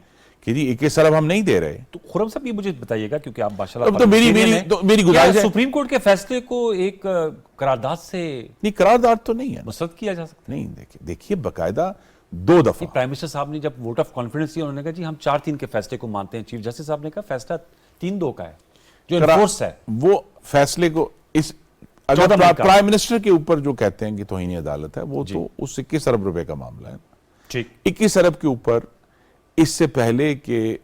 کہ جی 21 ارب ہم نہیں دے رہے, تو خرم صاحب یہ مجھے بتائیے گا کیونکہ آپ ماشاءاللہ تو میری گزارش ہے سپریم کورٹ کے فیصلے کو ایک قرارداد سے نہیں, قرارداد تو نہیں ہے, مسترد کیا جا سکتا نہیں. دیکھیے باقاعدہ 2 دفعہ پرائم منسٹر صاحب نے جب ووٹ آف کانفیڈنس دیا, انہوں نے کہا جی ہم 4-3 کے فیصلے کو مانتے ہیں. چیف جسٹس صاحب نے کہا فیصلہ 3-2 کا ہے جو انفورس ہے. وہ فیصلے کو اس اگر پرائم منسٹر کے اوپر جو کہتے ہیں کہ توہین عدالت ہے, وہ تو اس 21 ارب روپے کا معاملہ ہے. ٹھیک, 21 ارب کے اوپر اس سے پہلے کہ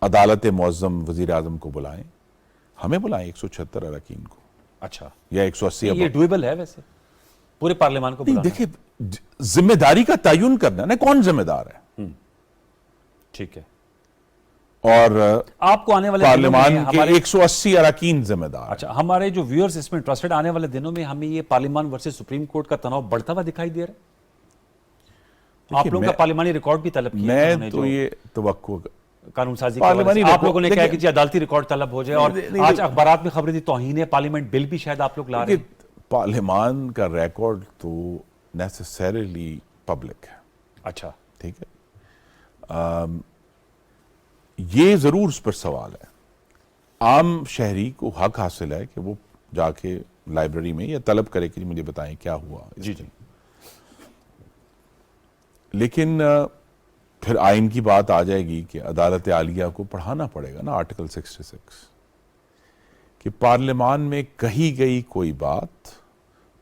عدالت معظم وزیر اعظم کو بلائیں, ہمیں بلائیں 176 اراکین کو. اچھا یا 180. یہ ڈویبل ہے ویسے پورے پارلیمان کو بلانا؟ دیکھیں ذمہ داری کا تعین کرنا نا, کون ذمہ دار ہے. ٹھیک ہے, اور آپ کو آنے والے پارلیمان کے 180 اراکین ذمہ دار. اچھا, ہمارے جو ویورز اس میں انٹرسٹڈ, آنے والے دنوں میں ہمیں یہ پارلیمان ورسز سپریم کورٹ کا تناؤ بڑھتا ہوا دکھائی دے رہا ہے. آپ لوگوں کا پارلیمانی ریکارڈ بھی طلب کیا ہے, میں تو یہ توقع قانون سازی کی آپ لوگوں نے کہا کہ جی عدالتی ریکارڈ طلب ہو جائے, اور آج اخبارات میں خبریں تھی توہین پارلیمنٹ بل بھی شاید آپ لوگ لا رہے ہیں. پارلیمان کا ریکارڈ تو نیسیسریلی پبلک ہے. اچھا ٹھیک ہے, یہ ضرور اس پر سوال ہے. عام شہری کو حق حاصل ہے کہ وہ جا کے لائبریری میں یا طلب کرے کہ مجھے بتائیں کیا ہوا. جی جی, لیکن پھر آئین کی بات آ جائے گی کہ عدالت عالیہ کو پڑھانا پڑے گا نا آرٹیکل 66 کہ پارلیمان میں کہی گئی کوئی بات,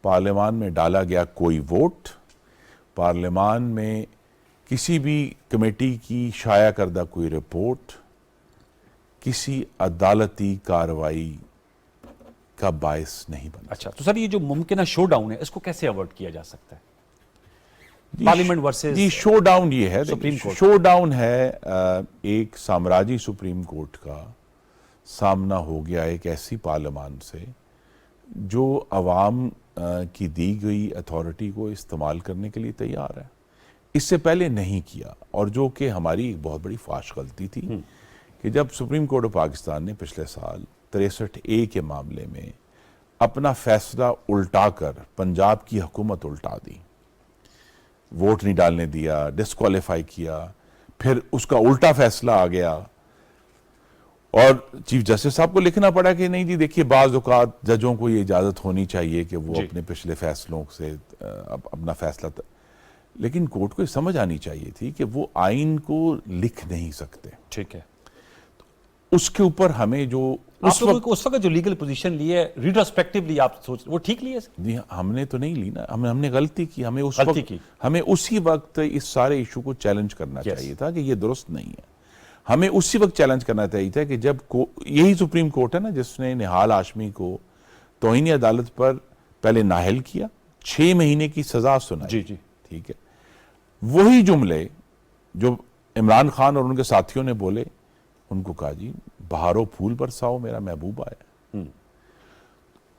پارلیمان میں ڈالا گیا کوئی ووٹ, پارلیمان میں کسی بھی کمیٹی کی شائع کردہ کوئی رپورٹ کسی عدالتی کارروائی کا باعث نہیں بنتا. اچھا تو سر یہ جو ممکنہ شو ڈاؤن ہے اس کو کیسے اوائڈ کیا جا سکتا ہے؟ پارلیمنٹ ورسز جی شو ڈاؤن یہ ہے, سپریم کورٹ. شو ڈاؤن ہے ایک سامراجی سپریم کورٹ کا سامنا ہو گیا ایک ایسی پارلیمان سے جو عوام کی دی گئی اتھارٹی کو استعمال کرنے کے لیے تیار ہے. اس سے پہلے نہیں کیا, اور جو کہ ہماری ایک بہت بڑی فاش غلطی تھی کہ جب سپریم کورٹ آف پاکستان نے پچھلے سال 63A کے معاملے میں اپنا فیصلہ الٹا کر پنجاب کی حکومت الٹا دی, ووٹ نہیں ڈالنے دیا, ڈسکوالیفائی کیا, پھر اس کا الٹا فیصلہ آ گیا اور چیف جسٹس صاحب کو لکھنا پڑا کہ نہیں جی دیکھیے بعض اوقات ججوں کو یہ اجازت ہونی چاہیے کہ وہ اپنے پچھلے فیصلوں سے اپنا فیصلہ لیکن کورٹ کو یہ سمجھ آنی چاہیے تھی کہ وہ آئین کو لکھ نہیں سکتے. ٹھیک ہے, اس کے اوپر ہمیں جو اس وقت جو لیگل پوزیشن لی ہے ریٹروسپیکٹیولی آپ سوچ وہ ٹھیک لی ہے؟ جی ہم نے تو نہیں لی نا, ہم نے غلطی کی. ہمیں اسی وقت اس سارے ایشو کو چیلنج کرنا چاہیے تھا کہ یہ درست نہیں ہے. ہمیں اسی وقت چیلنج کرنا چاہیے تھا کہ جب یہی سپریم کورٹ ہے نا جس نے نہال ہاشمی کو توہین عدالت پر پہلے نااہل کیا, 6 مہینے کی سزا سنائی. جی جی ٹھیک ہے, وہی جملے جو عمران خان اور ان کے ساتھیوں نے بولے, ان کو کہا جی بہارو پھول برساؤ میرا محبوب آیا.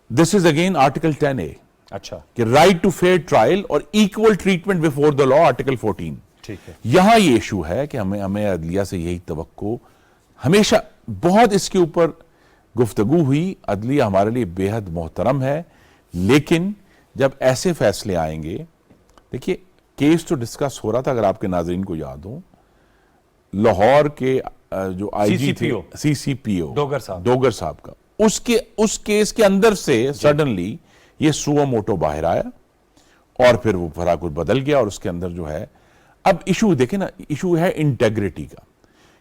دس از اگین آرٹیکل 10A. اچھا کہ رائٹ ٹو فیئر ٹرائل اور equal treatment before the law, article 14. ٹھیک ہے, یہاں یہ ایشو ہے کہ ہمیں عدلیہ سے یہی توقع ہمیشہ, بہت اس کے اوپر گفتگو ہوئی, عدلیہ ہمارے لیے بے حد محترم ہے, لیکن جب ایسے فیصلے آئیں گے, دیکھیے کیس تو ڈسکس ہو رہا تھا, اگر آپ کے ناظرین کو یاد ہو, لاہور کے جو آئی جی تھے CCPO ڈوگر صاحب کا, اس کیس کے اندر سے سڈنلی یہ سو موٹو باہر آیا اور پھر وہ بھرا کچھ بدل گیا, اور اس کے اندر جو ہے اب ایشو دیکھیں نا, ایشو ہے انٹیگریٹی کا,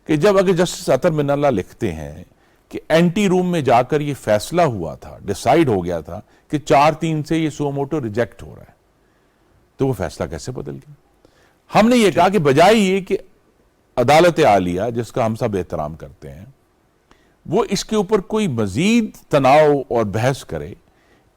کہ جب اگر جسٹس اطہر من اللہ لکھتے ہیں کہ اینٹی روم میں جا کر یہ فیصلہ ہوا تھا, ڈیسائیڈ ہو گیا تھا کہ 4-3 سے یہ سو موٹو ریجیکٹ ہو رہا ہے, تو وہ فیصلہ کیسے بدل گیا؟ ہم نے یہ کہا کہ بجائے یہ کہ عدالت عالیہ جس کا ہم سب احترام کرتے ہیں وہ اس کے اوپر کوئی مزید تناؤ اور بحث کرے,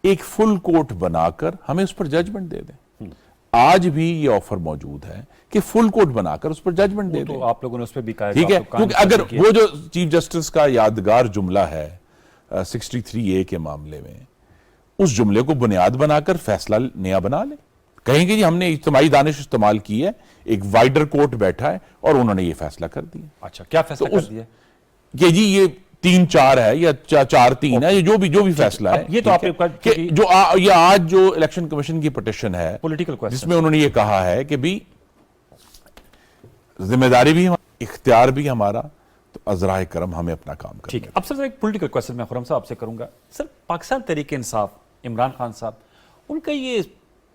ایک فل کورٹ بنا کر ہمیں اس پر ججمنٹ دے دیں. آج بھی یہ آفر موجود ہے کہ فل کورٹ بنا کر اس پر ججمنٹ دے دیں. تو آپ لوگوں نے اس پہ بھی کہا ہے, ٹھیک ہے, کیونکہ اگر وہ جو چیف جسٹس کا یادگار جملہ ہے 63A کے معاملے میں, اس جملے کو بنیاد بنا کر فیصلہ نیا بنا لیں, کہیں گے جی ہم نے اجتماعی دانش استعمال کی ہے, ایک وائڈر کورٹ بیٹھا ہے اور انہوں نے یہ فیصلہ کر دیا. اچھا کیا فیصلہ کر دیا کہ جی یہ 3-4 ہے یا 4-3 ہے, یہ جو بھی فیصلہ ہے, یہ تو آپ کہ جو یہ آج جو الیکشن کمیشن کی پٹیشن ہے جس میں انہوں نے یہ کہا ہے کہ بھی ذمہ داری بھی اختیار بھی ہمارا, تو عذرائے کرم ہمیں اپنا کام کرنا. ٹھیک ہے, اب سر ایک پولیٹیکل کویسچن میں خرم صاحب آپ سے کروں گا. سر پاکستان تحریک انصاف عمران خان صاحب, ان کا یہ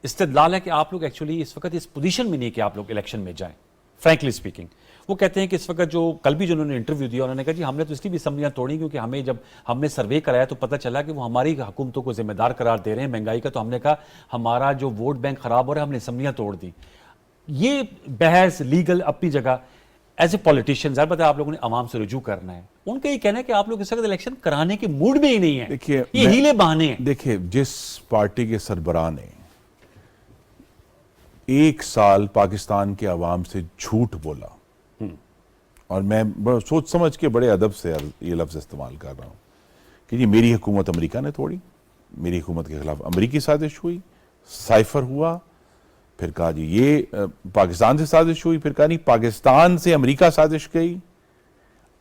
استدلال ہے کہ آپ لوگ ایکچولی اس وقت اس پوزیشن میں نہیں کہ آپ لوگ الیکشن میں جائیں. فرینکلی اسپیکنگ وہ کہتے ہیں کہ اس وقت جو کل بھی جنہوں نے انٹرویو دیا انہوں نے کہا جی ہم نے تو اس کی بھی اسمبلیاں توڑی, کیونکہ ہمیں جب ہم نے سروے کرایا تو پتہ چلا کہ وہ ہماری حکومتوں کو ذمہ دار قرار دے رہے ہیں مہنگائی کا, تو ہم نے کہا ہمارا جو ووٹ بینک خراب ہو رہا ہے, ہم نے اسمبلیاں توڑ دی. یہ بحث لیگل اپنی جگہ, ایز اے پولیٹیشین ظاہر بات ہے آپ لوگوں نے عوام سے رجوع کرنا ہے, ان کا یہ کہنا ہے کہ آپ لوگ اس وقت الیکشن کرانے کے موڈ میں ہی نہیں ہیں. دیکھیے یہ ہیلے بہانے ہیں. دیکھیے جس پارٹی کے سربراہ نے 1 سال پاکستان کے عوام سے جھوٹ بولا, اور میں سوچ سمجھ کے بڑے ادب سے یہ لفظ استعمال کر رہا ہوں کہ جی میری حکومت امریکہ نے توڑی, میری حکومت کے خلاف امریکی سازش ہوئی, سائفر ہوا, پھر کہا جی یہ پاکستان سے سازش ہوئی, پھر کہا نہیں پاکستان سے امریکہ سازش گئی.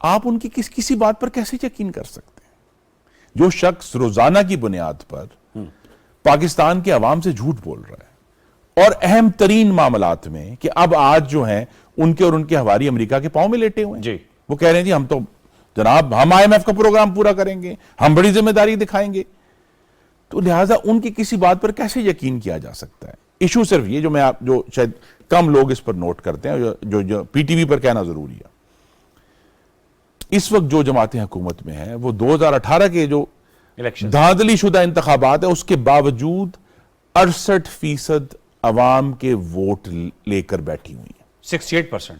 آپ ان کی کسی بات پر کیسے یقین کر سکتے ہیں؟ جو شخص روزانہ کی بنیاد پر پاکستان کے عوام سے جھوٹ بول رہا ہے, اور اہم ترین معاملات میں کہ اب آج جو ہیں ان کے اور ان کے حواری امریکہ کے پاؤں میں لیٹے ہوئے ہیں. جی وہ کہہ رہے ہیں جی ہم تو جناب ہم IMF کا پروگرام پورا کریں گے, ہم بڑی ذمہ داری دکھائیں گے. تو لہٰذا ان کی کسی بات پر کیسے یقین کیا جا سکتا ہے؟ ایشو صرف یہ جو شاید کم لوگ اس پر نوٹ کرتے ہیں, جو PTV پر کہنا ضروری ہے, اس وقت جو جماعتیں حکومت میں ہیں وہ 2018 کے جو دھاندلی شدہ انتخابات ہے اس کے باوجود 68% عوام کے ووٹ لے کر بیٹھی ہوئی ہیں. 68%.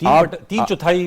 3/4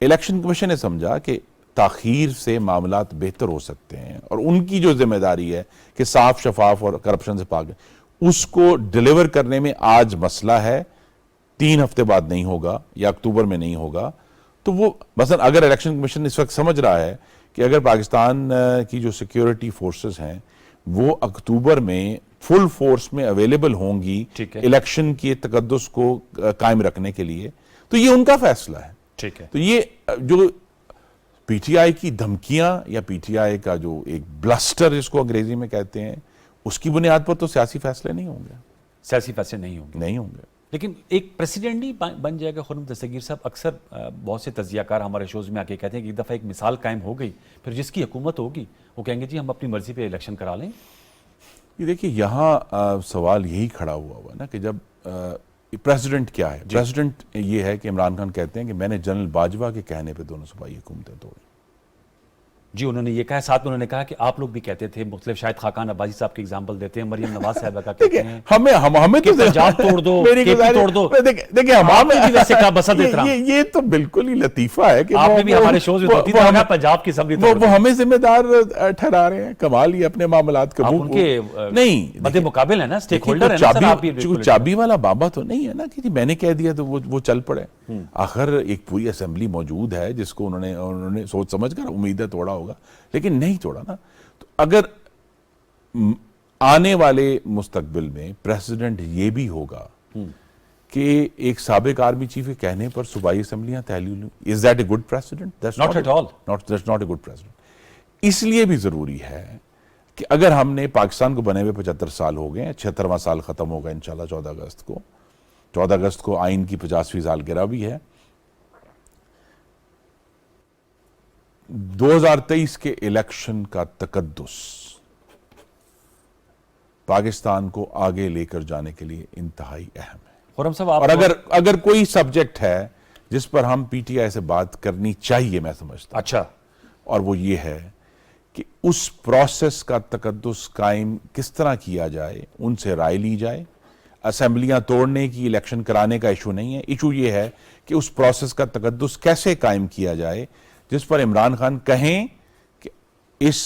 الیکشن کمیشن نے سمجھا کہ تاخیر سے معاملات بہتر ہو سکتے ہیں اور ان کی جو ذمہ داری ہے کہ صاف شفاف اور کرپشن سے پاک اس کو ڈیلیور کرنے میں آج مسئلہ ہے، 3 ہفتے بعد نہیں ہوگا یا اکتوبر میں نہیں ہوگا، تو وہ مثلا اگر الیکشن کمیشن اس وقت سمجھ رہا ہے کہ اگر پاکستان کی جو سیکیورٹی فورسز ہیں وہ اکتوبر میں فل فورس میں اویلیبل ہوں گی الیکشن کے تقدس کو قائم رکھنے کے لیے، تو یہ ان کا فیصلہ ہے۔ ٹھیک ہے، تو یہ جو پی ٹی آئی کی دھمکیاں یا پی ٹی آئی کا جو ایک بلسٹر جس کو انگریزی میں کہتے ہیں، اس کی بنیاد پر تو سیاسی فیصلے نہیں ہوں گے، سیاسی فیصلے نہیں ہوں گے، نہیں ہوں گے۔ لیکن ایک پریسیڈنٹ ہی بن جائے گا خرم دستگیر صاحب؟ اکثر بہت سے تجزیہ کار ہمارے شوز میں آ کے کہتے ہیں کہ ایک دفعہ ایک مثال قائم ہو گئی، پھر جس کی حکومت ہوگی وہ کہیں گے جی ہم اپنی مرضی پہ الیکشن کرا لیں۔ یہ دیکھیے یہاں سوال یہی کھڑا ہوا نا کہ جب پریزیڈنٹ کیا ہے؟ پریزیڈنٹ یہ ہے کہ عمران خان کہتے ہیں کہ میں نے جنرل باجوہ کے کہنے پہ دونوں صوبائی حکومتیں توڑی۔ جی انہوں نے یہ کہا، ساتھ میں انہوں نے کہا کہ آپ لوگ بھی کہتے تھے، مختلف شاہد خاقان عباسی صاحب کی اگزامپل دیتے ہیں، مریم نواز صاحبہ کا کہتے ہیں ہمیں کہ پنجاب توڑ دو، کے پی توڑ دو۔ دیکھیں آپ نے بھی ویسے کہا بسط احترام، یہ تو بالکل ہی لطیفہ ہے کہ آپ نے بھی ہمارے شوز میں ہوتی تھی پنجاب کی اسمبلی توڑ وہ ہمیں ذمہ دار ٹھہرا رہے ہیں۔ کمال ہی اپنے معاملات آپ ان کے نہیں مد مقابل ہیں نا، اسٹیک ہولڈر ہیں نا سر آپ بھی۔ چابی والا بابا تو نہیں ہے نا کہ میں نے کہہ دیا تو وہ چل پڑے۔ آخر ایک پوری اسمبلی موجود ہے جس کو انہوں نے سوچ سمجھ کر امید ہے توڑا ہوگا، لیکن نہیں توڑا نا۔ تو اگر آنے والے مستقبل میں پریزیڈنٹ یہ بھی ہوگا کہ ایک سابق آرمی چیف کے کہنے پر صوبائی اسمبلیاں تحلیل ہوں، is that a good precedent? That's Not at all. That's not a good precedent۔ اس لیے بھی ضروری ہے کہ اگر ہم نے پاکستان کو بنے ہوئے 75 سال ہو گئے ہیں، 76واں سال ختم ہوگا انشاءاللہ 14 اگست کو آئین کی 50ویں سالگرہ بھی ہے۔ 2023 کے الیکشن کا تقدس پاکستان کو آگے لے کر جانے کے لیے انتہائی اہم ہے۔ خرم صاحب اور اگر کوئی سبجیکٹ ہے جس پر ہم پی ٹی آئی سے بات کرنی چاہیے، میں سمجھتا ہوں، اچھا، اور وہ یہ ہے کہ اس پروسیس کا تقدس قائم کس طرح کیا جائے، ان سے رائے لی جائے۔ اسمبلیاں توڑنے کی، الیکشن کرانے کا ایشو نہیں ہے، ایشو یہ ہے کہ اس پروسیس کا تقدس کیسے قائم کیا جائے جس پر عمران خان کہیں کہ اس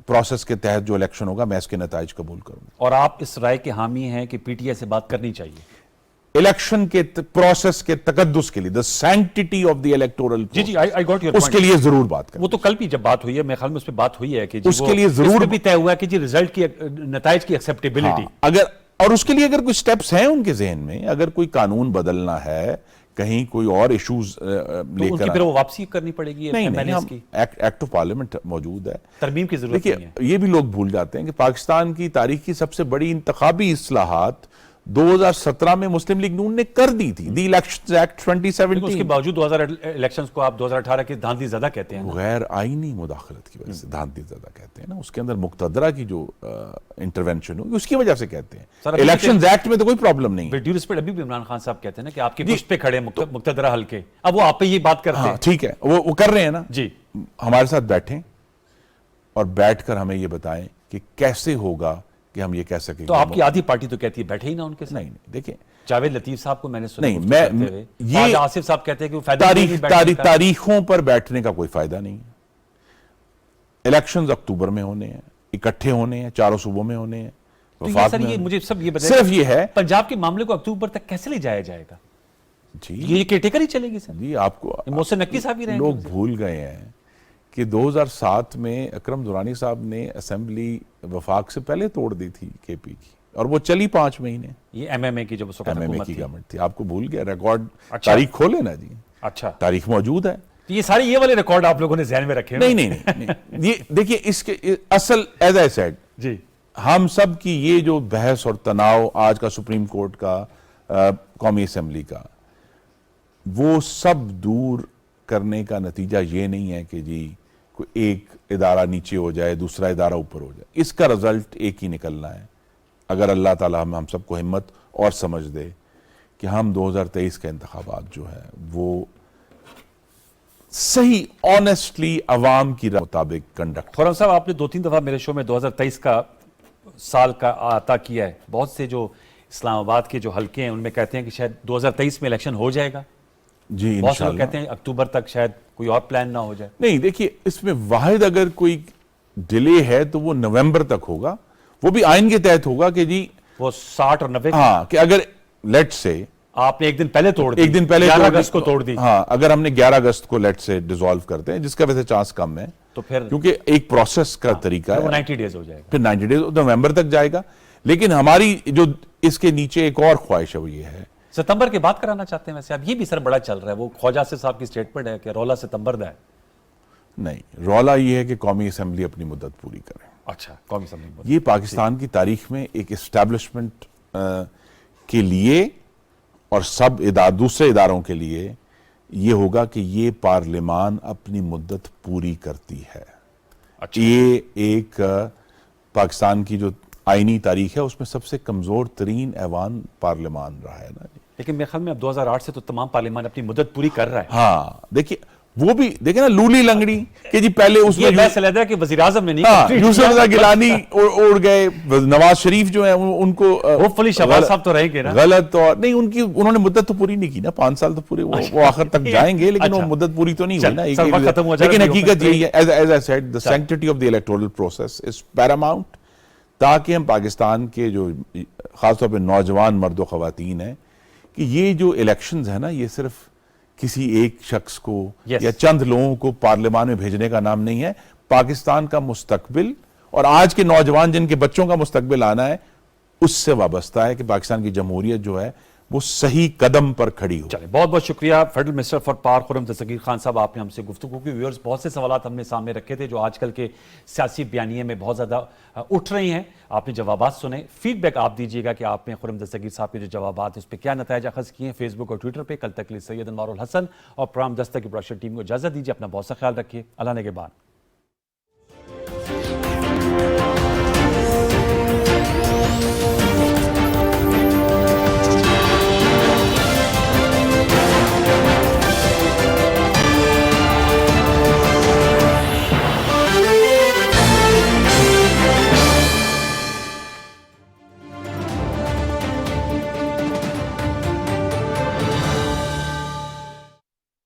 پروسیس کے تحت جو الیکشن ہوگا میں اس کے نتائج قبول کروں۔ اور آپ اس رائے کے حامی ہیں کہ پی ٹی آئی سے بات کرنی چاہیے الیکشن کے پروسیس کے تقدس کے لیے، the sanctity of the electoral process، G I got your us point۔ کے لیے ضرور بات کریں۔ وہ تو کل بھی جب بات ہوئی ہے میرے خیال میں اس پہ بات ہوئی ہے کہ اس کے لیے ضرور اس پہ بھی طے ہوا ہے کہ جی ریزلٹ کی نتائج کی ایکسیپٹیبلٹی، اور اس کے لیے اگر کوئی سٹیپس ہیں ان کے ذہن میں، اگر کوئی قانون بدلنا ہے، کہیں کوئی اور ایشوز لے ان کر کی پھر وہ واپسی کرنی پڑے گی نہیں، ایکٹ آف پارلیمنٹ موجود ہے، ترمیم کی ضرورت نہیں ہے۔ دیکھیے یہ بھی لوگ بھول جاتے ہیں کہ پاکستان کی تاریخ کی سب سے بڑی انتخابی اصلاحات 2017 میں مسلم لیگ نون نے کر دی تھی، دی الیکشنز ایکٹ 2017۔ اس کے باوجود 2000 الیکشنز کو آپ 2018 کی دھاندلی زدہ کہتے ہیں۔ غیر آئینی مداخلت کی وجہ سے دھاندلی زدہ کہتے ہیں نا، اس کے اندر مقتدرہ کی جو انٹرونشن ہوگی اس کی وجہ سے کہتے ہیں۔ الیکشنز ایکٹ میں تو کوئی پرابلم نہیں ہے۔ ڈیو ریسپیکٹ ابھی بھی عمران خان صاحب کہتے ہیں نا کہ آپ کی پشت پہ کھڑے مقتدرہ حلقے، اب وہ آپ پہ یہ بات کرتے ہیں۔ ٹھیک ہے، وہ کر رہے ہیں نا، جی ہمارے ساتھ بیٹھیں اور بیٹھ کر ہمیں یہ بتائیں کہ کیسے ہوگا کہ ہم یہ کہہ سکیں۔ تو آپ کی آدھی پارٹی تو کہتی ہے بیٹھے ہی نہ ان کے ساتھ۔ نہیں دیکھیں، جاوید لطیف صاحب کو میں نے سنا نہیں، یہ آصف صاحب کہتے ہیں کہ وہ فائدہ تاریخوں پر بیٹھنے کا کوئی فائدہ نہیں ہے۔ الیکشنز اکتوبر میں ہونے ہیں، اکٹھے ہونے ہیں، چاروں صوبوں میں ہونے ہیں، وفاق میں مجھے سب یہ بتائیں، صرف یہ ہے پنجاب کے معاملے کو اکتوبر تک کیسے لے جایا جائے گا؟ جی یہ کیٹیگری ہی چلے گی سر؟ جی آپ کو محسن نقوی صاحب ہی رہیں لوگ بھول گئے ہیں کہ 2007 میں اکرم درانی صاحب نے اسمبلی وفاق سے پہلے توڑ دی تھی کے پی کی، اور وہ چلی 5 مہینے۔ یہ ایم ایم اے کی جو ایم ایم اے کی گورنمنٹ تھی، آپ کو بھول گیا ریکارڈ، تاریخ کھولے نا جی، اچھا تاریخ موجود ہے۔ یہ سارے یہ والے ریکارڈ آپ لوگوں نے ذہن میں رکھے؟ نہیں، یہ دیکھیے اس کے اصل ایز آئی سیڈ، جی ہم سب کی یہ جو بحث اور تناؤ آج کا سپریم کورٹ کا، قومی اسمبلی کا، وہ سب دور کرنے کا نتیجہ یہ نہیں ہے کہ جی کوئی ایک ادارہ نیچے ہو جائے دوسرا ادارہ اوپر ہو جائے، اس کا رزلٹ ایک ہی نکلنا ہے اگر اللہ تعالی ہم سب کو ہمت اور سمجھ دے کہ ہم 2023 کے انتخابات جو ہے وہ صحیح آنیسٹلی عوام کی مطابق کنڈکٹ۔ خرم صاحب آپ نے 2-3 دفعہ میرے شو میں 2023 کا سال کا عطا کیا ہے، بہت سے جو اسلام آباد کے جو حلقے ہیں ان میں کہتے ہیں کہ شاید 2023 میں الیکشن ہو جائے گا، جی بہت سے لوگ کہتے ہیں اکتوبر تک شاید کوئی اور پلان نہ ہو جائے؟ نہیں دیکھیے، اس میں واحد اگر کوئی ڈیلے ہے تو وہ نومبر تک ہوگا، وہ بھی آئین کے تحت ہوگا کہ جی وہ 60 اور 90 ہاں، کہ اگر لیٹ سے آپ نے ایک دن پہلے توڑ دی، ایک دن پہلے 11 اگست کو توڑ دی، ہاں، اگر ہم نے 11 اگست کو لیٹ سے ڈیزالو کرتے ہیں، جس کا ویسے چانس کم ہے تو پھر کیونکہ ایک پروسیس کا طریقہ وہ ہے، 90 ڈیز ہو جائے گا. پھر 90 ڈیز نومبر تک جائے گا. لیکن ہماری جو اس کے نیچے ایک اور خواہش ہے وہ یہ ہے، ستمبر کے بعد کرانا چاہتے ہیں ویسے؟ اب یہ بھی سر بڑا چل رہا ہے، وہ خواجہ سے صاحب کی سٹیٹمنٹ ہے کہ رولا ستمبر دا ہے. نہیں، رولا یہ ہے کہ قومی اسمبلی اپنی مدت پوری کرے. اچھا، قومی اسمبلی یہ پاکستان کی تاریخ میں ایک اسٹیبلشمنٹ کے لیے اور سب دوسرے اداروں کے لیے یہ ہوگا کہ یہ پارلیمان اپنی مدت پوری کرتی ہے. یہ ایک پاکستان کی جو آئینی تاریخ ہے اس میں سب سے کمزور ترین ایوان پارلیمان رہا ہے نا. لیکن میرے خیال میں اب 2008 سے تو تمام پارلیمان اپنی مدت پوری کر رہا ہے. ہاں دیکھیے، وہ بھی دیکھیں نا لولی لنگڑی کہ جی پہلے اس میں یہ بحث علیحدہ ہے کہ وزیر اعظم نے نہیں ہاں complete یوسف کیا. رضا گیلانی اڑ گئے، نواز شریف جو ہیں ان کو Hopefully شہباز صاحب تو رہیں گے نا. غلط اور نہیں، انہوں نے مدت تو پوری نہیں کی نا، 5 سال تو پورے وہ آخر تک جائیں گے، لیکن وہ مدت پوری تو نہیں ہوئی نا. سر وقت ختم ہو جائے گا. لیکن حقیقت یہی ہے، as I said, the sanctity of the electoral process is paramount، تاکہ ہم پاکستان کے جو خاص طور پہ نوجوان مرد و خواتین ہیں کہ یہ جو الیکشنز ہیں نا، یہ صرف کسی ایک شخص کو یا چند لوگوں کو پارلیمان میں بھیجنے کا نام نہیں ہے. پاکستان کا مستقبل اور آج کے نوجوان جن کے بچوں کا مستقبل آنا ہے اس سے وابستہ ہے کہ پاکستان کی جمہوریت جو ہے وہ صحیح قدم پر کھڑی ہو. چلیں، بہت بہت شکریہ federal minister for power Khurram Dastgir Khan صاحب، آپ نے ہم سے گفتگو کی. ویورز، بہت سے سوالات ہم نے سامنے رکھے تھے جو آج کل کے سیاسی بیانیے میں بہت زیادہ اٹھ رہی ہیں. آپ نے جوابات سنے، فیڈ بیک آپ دیجیے گا کہ آپ نے خرم دستگیر صاحب کے جو جوابات اس پہ کیا نتائج اخذ کیے ہیں. فیس بک اور ٹویٹر پہ. کل تک کے لیے سید انوار الحسن اور پرام دستک کی پروڈکشن ٹیم کو اجازت دیجیے. اپنا بہت سا خیال رکھیے. اللہ نگہبان.